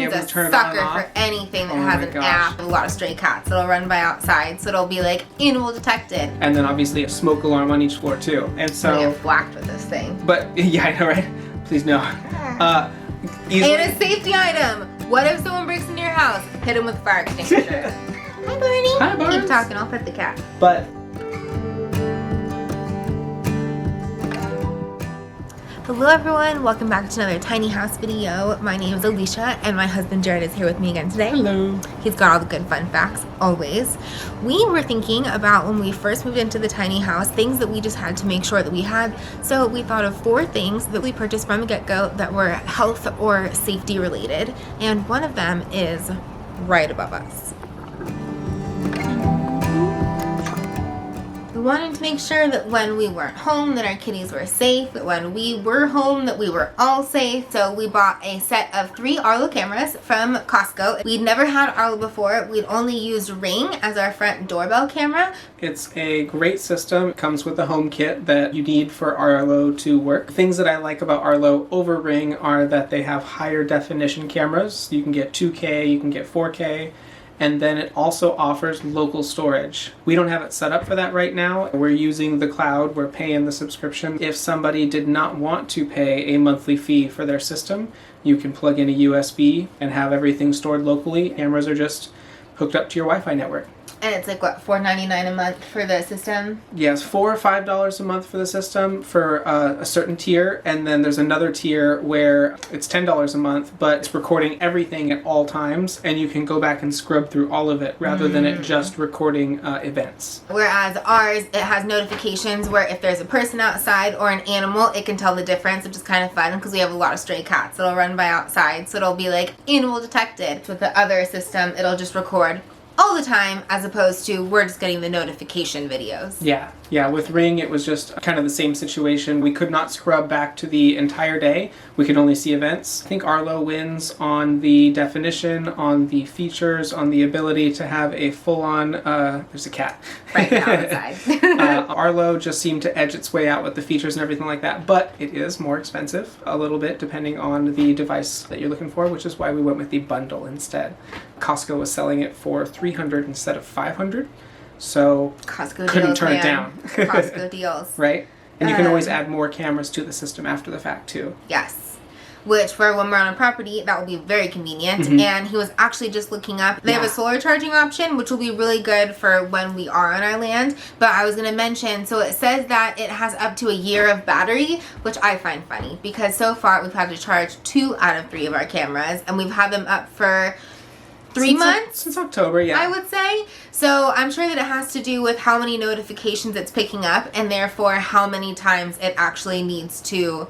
He's a turn it on and sucker off. for anything that Oh has my an gosh. app. A lot of stray cats that'll run by outside, so it'll be like animal detected. And then obviously a smoke alarm on each floor too. And I so, get whacked with this thing. but yeah, I know, right? Please no. Easily. And a safety item. What if someone breaks into your house? Hit him with a fire extinguisher. Hi, Barney. Hi, Barnes. Keep talking. I'll pet the cat. But Hello everyone, welcome back to another tiny house video. My name is Alicia and my husband Jared is here with me again today. hello. He's got all the good fun facts, always. We were thinking about when we first moved into the tiny house, things that we just had to make sure that we had. So we thought of 4 things that we purchased from the get-go that were health or safety related. And one of them is right above us. We wanted to make sure that when we weren't home that our kitties were safe, that when we were home that we were all safe. So we bought a set of 3 Arlo cameras from Costco. We'd never had Arlo before. We'd only used Ring as our front doorbell camera. It's a great system. It comes with a home kit that you need for Arlo to work. Things that I like about Arlo over Ring are that they have higher definition cameras. You can get 2K, you can get 4K. And then it also offers local storage. We don't have it set up for that right now. We're using the cloud, we're paying the subscription. If somebody did not want to pay a monthly fee for their system, you can plug in a USB and have everything stored locally. Cameras are just hooked up to your Wi-Fi network. And it's like, what, $4.99 a month for the system? Yes, $4 or $5 a month for the system for a certain tier, and then there's another tier where it's $10 a month, but it's recording everything at all times, and you can go back and scrub through all of it rather than it just recording events. Whereas ours, it has notifications where if there's a person outside or an animal, it can tell the difference, which is kind of fun because we have a lot of stray cats that'll run by outside, so it'll be like animal detected. With the other system, it'll just record all the time, as opposed to we're just getting the notification videos. Yeah, with Ring it was just kind of the same situation. We could not scrub back to the entire day. We could only see events. I think Arlo wins on the definition, on the features, on the ability to have a full-on, there's a cat. Right now outside. Arlo just seemed to edge its way out with the features and everything like that, but it is more expensive a little bit depending on the device that you're looking for, which is why we went with the bundle instead. Costco was selling it for $300 instead of $500. So Costco couldn't deals, turn it man. down. Costco deals. Right? And you can always add more cameras to the system after the fact too. Yes. Which for when we're on a property, that will be very convenient. And he was actually just looking up. They have a solar charging option, which will be really good for when we are on our land. But I was going to mention, so it says that it has up to a year of battery, which I find funny because so far we've had to charge 2 out of 3 of our cameras, and we've had them up for 3 months? Since October, yeah. I would say. So I'm sure that it has to do with how many notifications it's picking up and therefore how many times it actually needs to,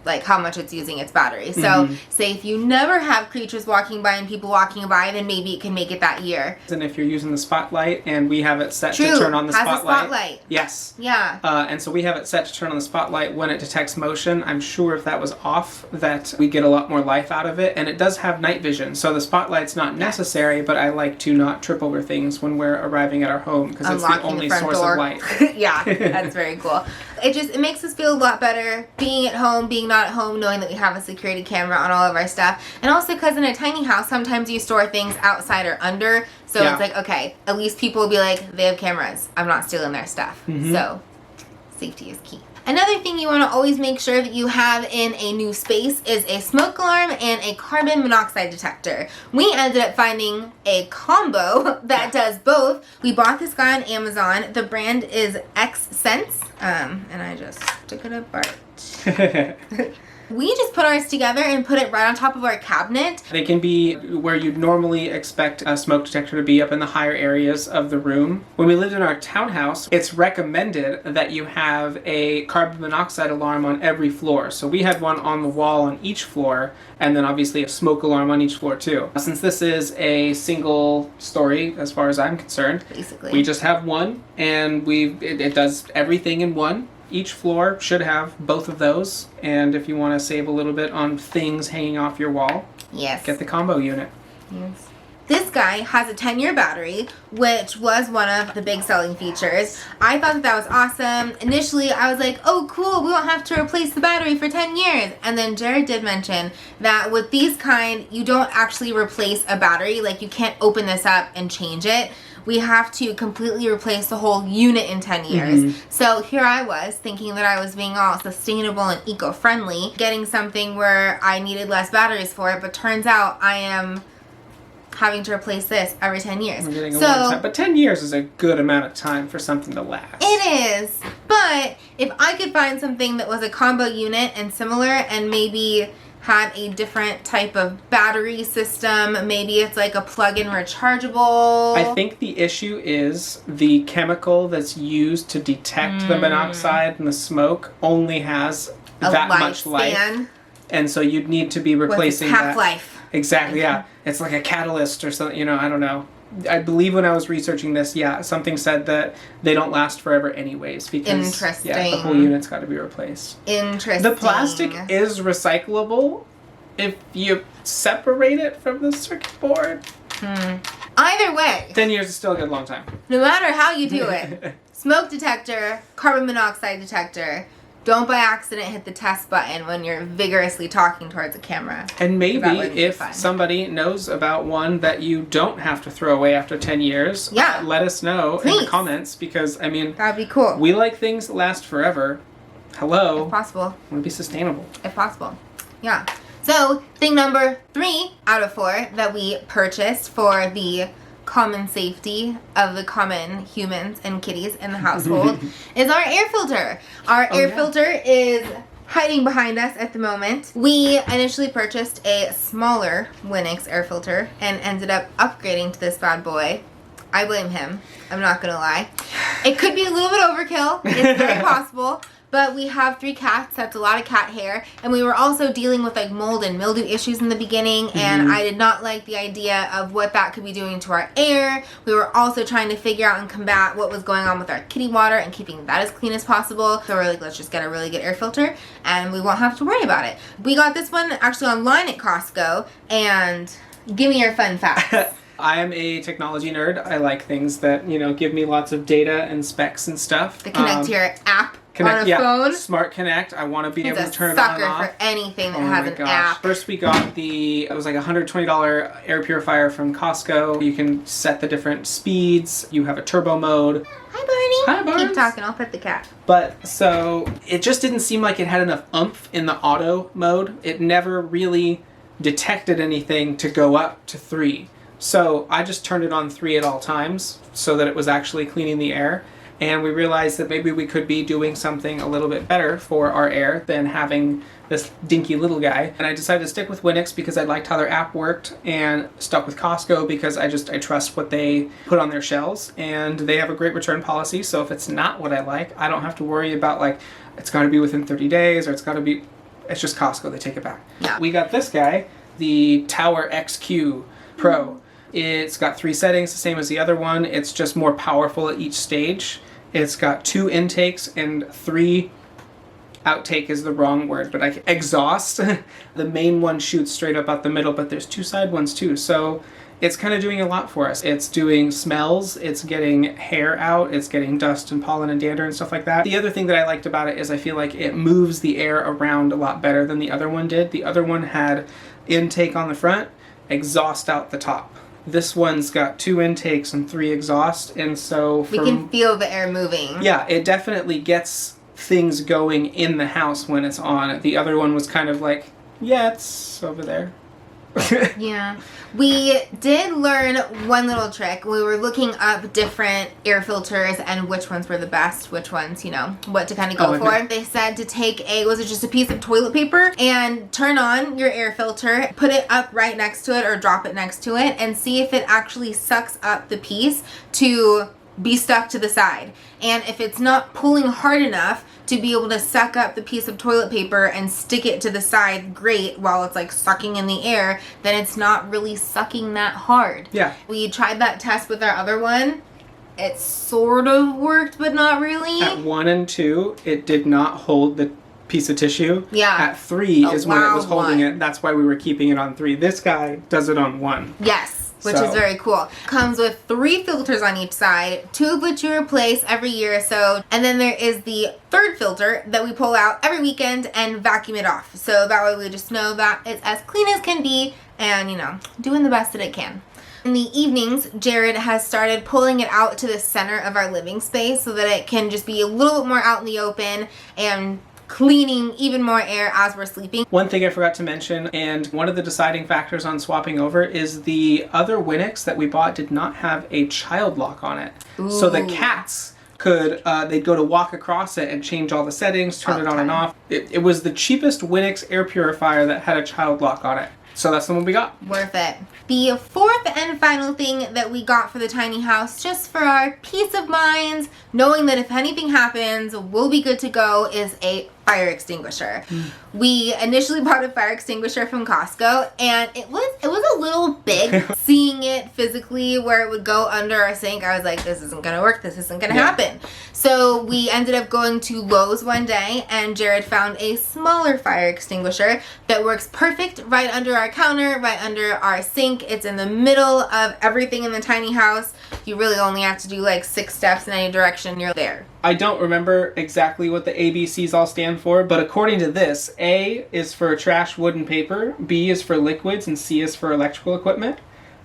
like how much it's using its battery. So say if you never have creatures walking by and people walking by, then maybe it can make it that year. And if you're using the spotlight and we have it set True. to turn on the Has a spotlight. spotlight. Yes. Yeah. And so we have it set to turn on the spotlight when it detects motion. I'm sure if that was off that we get a lot more life out of it. And it does have night vision. So the spotlight's not necessary, but I like to not trip over things when we're arriving at our home because it's the Unlocking only front source door. of light. Yeah, that's very cool. It makes us feel a lot better being at home, being not at home, knowing that we have a security camera on all of our stuff. And also because in a tiny house, sometimes you store things outside or under. So it's like, okay, at least people will be like, they have cameras. I'm not stealing their stuff. So safety is key. Another thing you want to always make sure that you have in a new space is a smoke alarm and a carbon monoxide detector. We ended up finding a combo that does both. We bought this guy on Amazon. The brand is X-Sense. And I just took it apart. We just put ours together and put it right on top of our cabinet. They can be where you'd normally expect a smoke detector to be, up in the higher areas of the room. When we lived in our townhouse, it's recommended that you have a carbon monoxide alarm on every floor. So we had one on the wall on each floor, and then obviously a smoke alarm on each floor too. Since this is a single story, as far as I'm concerned, Basically. we just have one, and it does everything in one. Each floor should have both of those, and if you want to save a little bit on things hanging off your wall, Yes. get the combo unit. Yes. This guy has a 10-year battery, which was one of the big selling features. I thought that was awesome. Initially, I was like, oh, cool, we won't have to replace the battery for 10 years. And then Jared did mention that with these kind, you don't actually replace a battery. Like, you can't open this up and change it. We have to completely replace the whole unit in 10 years. So here I was thinking that I was being all sustainable and eco-friendly, getting something where I needed less batteries for it, but turns out I am having to replace this every 10 years. We're getting a long time. But 10 years is a good amount of time for something to last. It is. But if I could find something that was a combo unit and similar and maybe had a different type of battery system, maybe it's like a plug-in rechargeable. I think the issue is the chemical that's used to detect the monoxide and the smoke only has that much life. And so you'd need to be replacing with half-life. Exactly, yeah. It's like a catalyst or something, I don't know. I believe when I was researching this, something said that they don't last forever anyways because the whole unit's got to be replaced. Interesting. The plastic is recyclable if you separate it from the circuit board. Either way, 10 years is still a good long time. No matter how you do it, smoke detector, carbon monoxide detector, don't by accident hit the test button when you're vigorously talking towards a camera. And maybe if somebody knows about one that you don't have to throw away after 10 years, let us know in the comments because, that'd be cool. We like things that last forever. Hello. If possible. I want to be sustainable. If possible. Yeah. So, thing number 3 out of 4 that we purchased for the common safety of the common humans and kitties in the household is our air filter. Our air filter is hiding behind us at the moment. We initially purchased a smaller Winix air filter and ended up upgrading to this bad boy. I blame him. I'm not gonna lie. It could be a little bit overkill. It's very possible. But we have 3 cats, that's a lot of cat hair, and we were also dealing with like mold and mildew issues in the beginning, and I did not like the idea of what that could be doing to our air. We were also trying to figure out and combat what was going on with our kitty water and keeping that as clean as possible. So we're like, let's just get a really good air filter, and we won't have to worry about it. We got this one actually online at Costco, and give me your fun facts. I am a technology nerd. I like things that, give me lots of data and specs and stuff. To connect to your app. On a phone. Smart Connect. I want to be able to turn it on and off. Sucker for anything that has an app. First we got it was like a $120 air purifier from Costco. You can set the different speeds. You have a turbo mode. Hi, Barney. Hi, Barnes. Keep talking. I'll pet the cat. But so it just didn't seem like it had enough oomph in the auto mode. It never really detected anything to go up to 3. So I just turned it on 3 at all times so that it was actually cleaning the air. And we realized that maybe we could be doing something a little bit better for our air than having this dinky little guy. And I decided to stick with Winix because I liked how their app worked, and stuck with Costco because I trust what they put on their shelves, and they have a great return policy. So if it's not what I like, I don't have to worry about like, it's got to be within 30 days or it's just Costco, they take it back. Yeah. We got this guy, the Tower XQ Pro. It's got 3 settings, the same as the other one. It's just more powerful at each stage. It's got 2 intakes and 3 outtake is the wrong word, but exhaust. The main one shoots straight up out the middle, but there's 2 side ones too. So it's kind of doing a lot for us. It's doing smells, it's getting hair out, it's getting dust and pollen and dander and stuff like that. The other thing that I liked about it is I feel like it moves the air around a lot better than the other one did. The other one had intake on the front, exhaust out the top. This one's got 2 intakes and 3 exhaust, and so we can feel the air moving. Yeah, it definitely gets things going in the house when it's on. The other one was kind of like, it's over there. Yeah. We did learn one little trick. We were looking up different air filters and which ones were the best, which ones, what to kind of go for. They said to take was it just a piece of toilet paper and turn on your air filter, put it up right next to it or drop it next to it, and see if it actually sucks up the piece to be stuck to the side. And if it's not pulling hard enough to be able to suck up the piece of toilet paper and stick it to the side great while it's like sucking in the air, then it's not really sucking that hard. Yeah. We tried that test with our other one. It sort of worked, but not really. At 1 and 2, it did not hold the piece of tissue. Yeah. At 3 is when it was holding it. That's why we were keeping it on 3. This guy does it on 1. Yes. which is very cool. Comes with 3 filters on each side, 2 of which you replace every year or so. And then there is the 3rd filter that we pull out every weekend and vacuum it off. So that way we just know that it's as clean as can be and, you know, doing the best that it can. In the evenings, Jared has started pulling it out to the center of our living space so that it can just be a little bit more out in the open and cleaning even more air as we're sleeping. One thing I forgot to mention, and one of the deciding factors on swapping over, is the other Winix that we bought did not have a child lock on it. Ooh. So the cats could, they'd go to walk across it and change all the settings, turn it on and off. It was the cheapest Winix air purifier that had a child lock on it. So that's the one we got. Worth it. The 4th and final thing that we got for the tiny house, just for our peace of minds, knowing that if anything happens, we'll be good to go, is a fire extinguisher. We initially bought a fire extinguisher from Costco, and it was a little big. Seeing it physically where it would go under our sink, I was like, this isn't gonna work, this isn't gonna happen. So we ended up going to Lowe's one day, and Jared found a smaller fire extinguisher that works perfect right under our counter, right under our sink. It's in the middle of everything in the tiny house. You really only have to do like 6 steps in any direction, you're there. I don't remember exactly what the ABCs all stand for, but according to this, A is for trash, wood, and paper, B is for liquids, and C is for electrical equipment.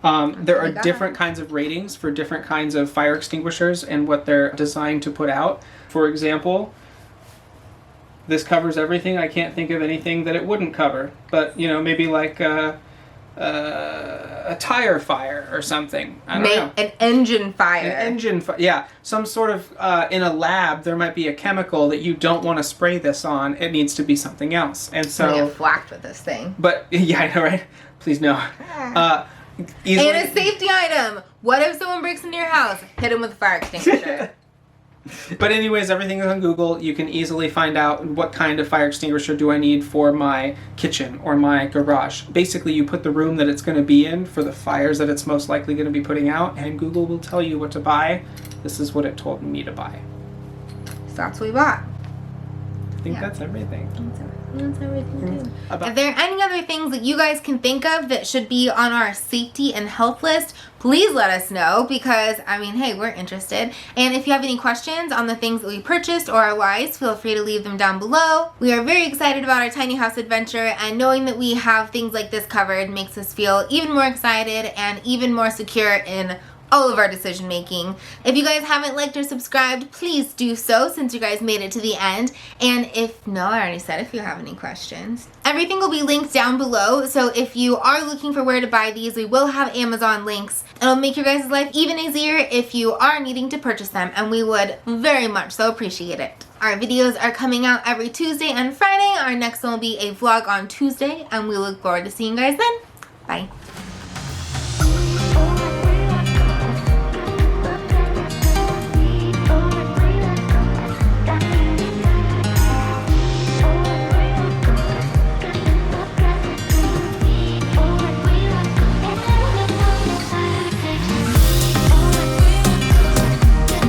There are different kinds of ratings for different kinds of fire extinguishers and what they're designed to put out. For example, this covers everything. I can't think of anything that it wouldn't cover, but you know, maybe like a tire fire or something. I don't know. An engine fire. An engine fire. Yeah, some sort of in a lab there might be a chemical that you don't want to spray this on. It needs to be something else, and so. I get whacked with this thing. But yeah, I know, right? Please no. Easily. And a safety item. What if someone breaks into your house? Hit them with a fire extinguisher. But anyways, everything is on Google. You can easily find out what kind of fire extinguisher do I need for my kitchen or my garage. Basically, you put the room that it's going to be in for the fires that it's most likely going to be putting out, and Google will tell you what to buy. This is what it told me to buy. So that's what we bought. I think that's everything. That's everything too. If there are any other things that you guys can think of that should be on our safety and health list, please let us know, because I mean, hey, we're interested. And if you have any questions on the things that we purchased or otherwise, feel free to leave them down below. We are very excited about our tiny house adventure, and knowing that we have things like this covered makes us feel even more excited and even more secure in all of our decision making. If you guys haven't liked or subscribed, please do so, since you guys made it to the end. And if no, I already said if you have any questions. Everything will be linked down below, so if you are looking for where to buy these, we will have Amazon links. It'll make your guys' life even easier if you are needing to purchase them, and we would very much so appreciate it. Our videos are coming out every Tuesday and Friday. Our next one will be a vlog on Tuesday, and we look forward to seeing you guys then. Bye.